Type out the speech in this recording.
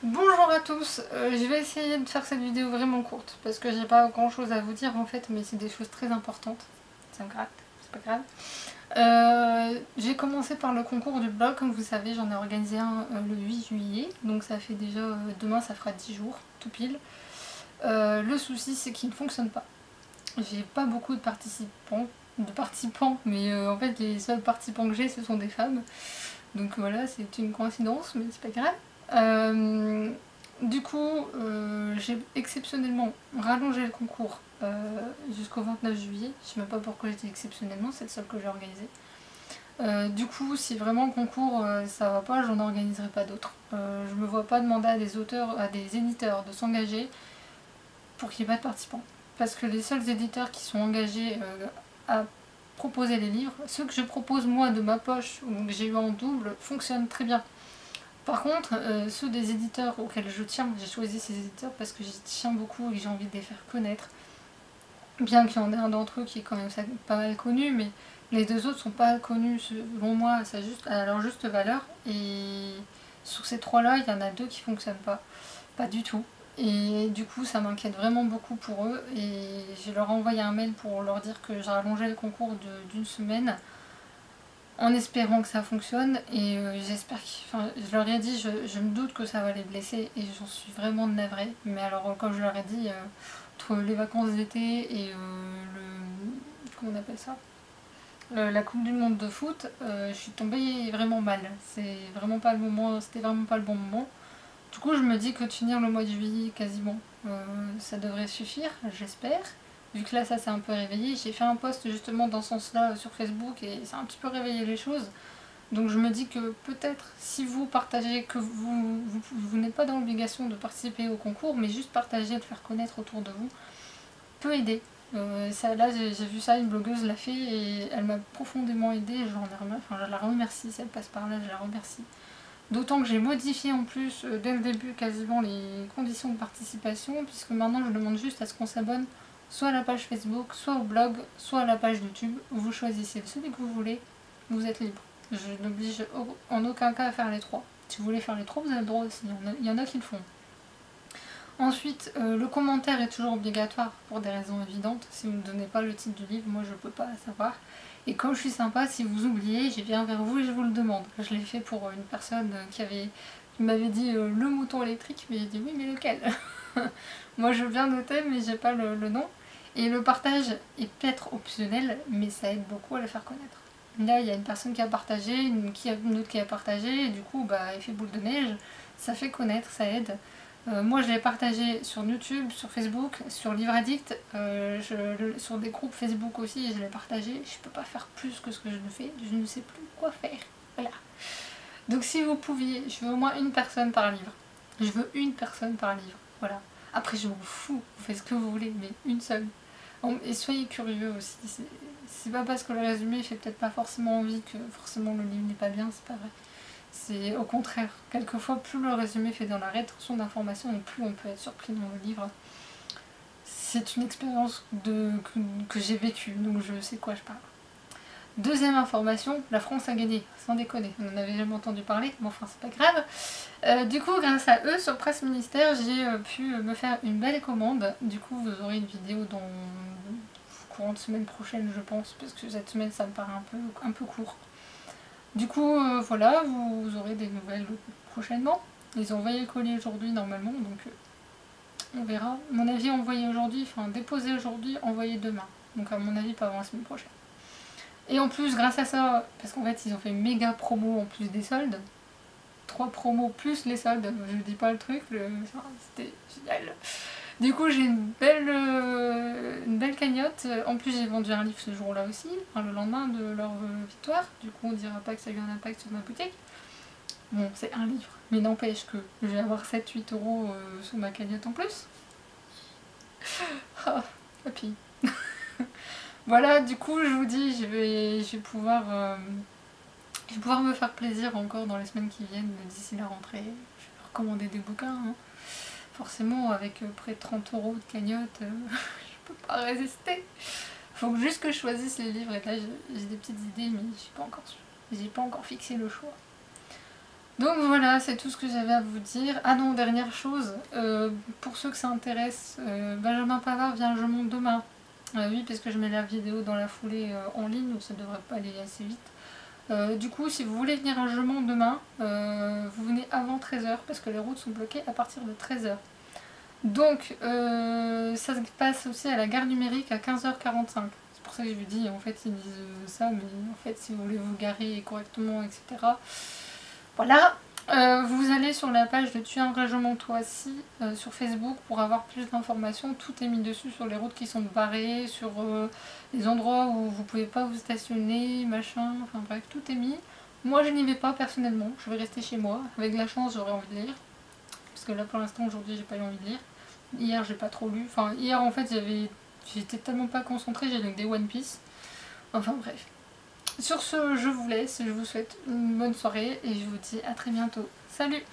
Bonjour à tous, je vais essayer de faire cette vidéo vraiment courte parce que j'ai pas grand chose à vous dire en fait, mais c'est des choses très importantes. Ça me gratte, c'est pas grave. J'ai commencé par le concours du blog, comme vous savez, j'en ai organisé un le 8 juillet, donc ça fait déjà, demain ça fera 10 jours, tout pile. Le souci c'est qu'il ne fonctionne pas. J'ai pas beaucoup de participants, mais en fait les seuls participants que j'ai ce sont des femmes. Donc voilà, c'est une coïncidence, mais c'est pas grave. Du coup, j'ai exceptionnellement rallongé le concours jusqu'au 29 juillet. Je sais même pas pourquoi j'ai dit exceptionnellement, c'est le seul que j'ai organisé. Du coup, si vraiment le concours ça va pas, j'en organiserai pas d'autres. Je me vois pas demander à des auteurs, à des éditeurs de s'engager pour qu'il n'y ait pas de participants. Parce que les seuls éditeurs qui sont engagés à proposer les livres, ceux que je propose moi de ma poche ou que j'ai eu en double fonctionnent très bien. Par contre, ceux des éditeurs auxquels je tiens, j'ai choisi ces éditeurs parce que j'y tiens beaucoup et que j'ai envie de les faire connaître. Bien qu'il y en ait un d'entre eux qui est quand même pas mal connu, mais les deux autres sont pas connus selon moi à leur juste valeur. Et sur ces trois-là, il y en a deux qui fonctionnent pas du tout. Et du coup, ça m'inquiète vraiment beaucoup pour eux. Et je leur ai envoyé un mail pour leur dire que j'ai rallongé le concours d'une semaine en espérant que ça fonctionne. Et j'espère je leur ai dit, je me doute que ça va les blesser et j'en suis vraiment navrée. Mais alors, comme je leur ai dit, entre les vacances d'été et comment on appelle ça, la Coupe du Monde de foot, je suis tombée vraiment mal. C'est vraiment pas le moment, c'était vraiment pas le bon moment. Du coup, je me dis que finir le mois de juillet quasiment, ça devrait suffire, j'espère. Vu que là, ça s'est un peu réveillé. J'ai fait un post justement dans ce sens-là sur Facebook et ça a un petit peu réveillé les choses. Donc je me dis que peut-être si vous partagez, que vous n'êtes pas dans l'obligation de participer au concours, mais juste partager, le faire connaître autour de vous, peut aider. Là, j'ai vu ça, une blogueuse l'a fait et elle m'a profondément aidée. Je la remercie, si elle passe par là, je la remercie. D'autant que j'ai modifié en plus dès le début quasiment les conditions de participation, puisque maintenant je demande juste à ce qu'on s'abonne soit à la page Facebook, soit au blog, soit à la page YouTube. Vous choisissez celui que vous voulez, vous êtes libre. Je n'oblige en aucun cas à faire les trois. Si vous voulez faire les trois, vous avez le droit aussi, il y en a qui le font. Ensuite, le commentaire est toujours obligatoire pour des raisons évidentes. Si vous ne me donnez pas le titre du livre, moi je ne peux pas savoir. Et comme je suis sympa, si vous oubliez, je viens vers vous et je vous le demande. Je l'ai fait pour une personne qui m'avait dit le mouton électrique, mais j'ai dit oui, mais lequel? Moi je veux bien noter, mais j'ai pas le nom. Et le partage est peut-être optionnel, mais ça aide beaucoup à le faire connaître. Là, il y a une personne qui a partagé, une autre qui a partagé, et du coup, effet boule de neige, ça fait connaître, ça aide. Moi je l'ai partagé sur YouTube, sur Facebook, sur Livre Addict, sur des groupes Facebook aussi, je l'ai partagé. Je peux pas faire plus que ce que je le fais, je ne sais plus quoi faire. Voilà. Donc si vous pouviez, je veux au moins une personne par livre. Je veux une personne par livre. Voilà. Après je m'en fous, vous faites ce que vous voulez, mais une seule. Et soyez curieux aussi. C'est pas parce que le résumé fait peut-être pas forcément envie que forcément le livre n'est pas bien, c'est pas vrai. C'est au contraire, quelquefois plus le résumé fait dans la rétention d'informations et plus on peut être surpris dans le livre. C'est une expérience que j'ai vécue, donc je sais de quoi je parle. Deuxième information, la France a gagné, sans déconner, on n'en avait jamais entendu parler, mais enfin c'est pas grave. Du coup, grâce à eux, sur Presse Ministère, j'ai pu me faire une belle commande. Du coup, vous aurez une vidéo dans courant de semaine prochaine, je pense, parce que cette semaine ça me paraît un peu court. Du coup, voilà, vous aurez des nouvelles prochainement. Ils ont envoyé le colis aujourd'hui normalement, donc on verra. À mon avis, envoyé aujourd'hui, enfin déposé aujourd'hui, envoyé demain. Donc à mon avis, pas avant la semaine prochaine. Et en plus, grâce à ça, parce qu'en fait, ils ont fait une méga promo en plus des soldes. 3 promos plus les soldes, je dis pas le truc, c'était génial. Du coup, j'ai une belle cagnotte. En plus, j'ai vendu un livre ce jour-là aussi, le lendemain de leur victoire. Du coup, on dira pas que ça a eu un impact sur ma boutique. Bon, c'est un livre, mais n'empêche que je vais avoir 7-8 euros sur ma cagnotte en plus. Ah, happy. Voilà, du coup, je vous dis, je vais pouvoir me faire plaisir encore dans les semaines qui viennent, d'ici la rentrée. Je vais recommander des bouquins. Hein. Forcément, avec près de 30 euros de cagnotte, je peux pas résister. Faut juste que je choisisse les livres, et là j'ai des petites idées, mais j'ai pas encore fixé le choix. Donc voilà, c'est tout ce que j'avais à vous dire. Ah non, dernière chose, pour ceux que ça intéresse, Benjamin Pavard vient à Je Monte demain. Oui, parce que je mets la vidéo dans la foulée en ligne, donc ça devrait pas aller assez vite. Du coup, si vous voulez venir à Je Monte demain, vous venez avant 13h, parce que les routes sont bloquées à partir de 13h. Donc, ça se passe aussi à la gare numérique à 15h45. C'est pour ça que je vous dis, en fait, ils disent ça, mais en fait, si vous voulez vous garer correctement, etc. Voilà. Vous allez sur la page de Tu es un règlement toi aussi sur Facebook pour avoir plus d'informations. Tout est mis dessus sur les routes qui sont barrées, sur les endroits où vous pouvez pas vous stationner, machin, enfin bref, tout est mis. Moi je n'y vais pas personnellement, je vais rester chez moi. Avec de la chance j'aurais envie de lire. Parce que là pour l'instant aujourd'hui j'ai pas eu envie de lire. Hier j'ai pas trop lu. Enfin hier en fait j'étais tellement pas concentrée, j'ai lu des One Piece. Enfin bref. Sur ce, je vous laisse, je vous souhaite une bonne soirée et je vous dis à très bientôt. Salut!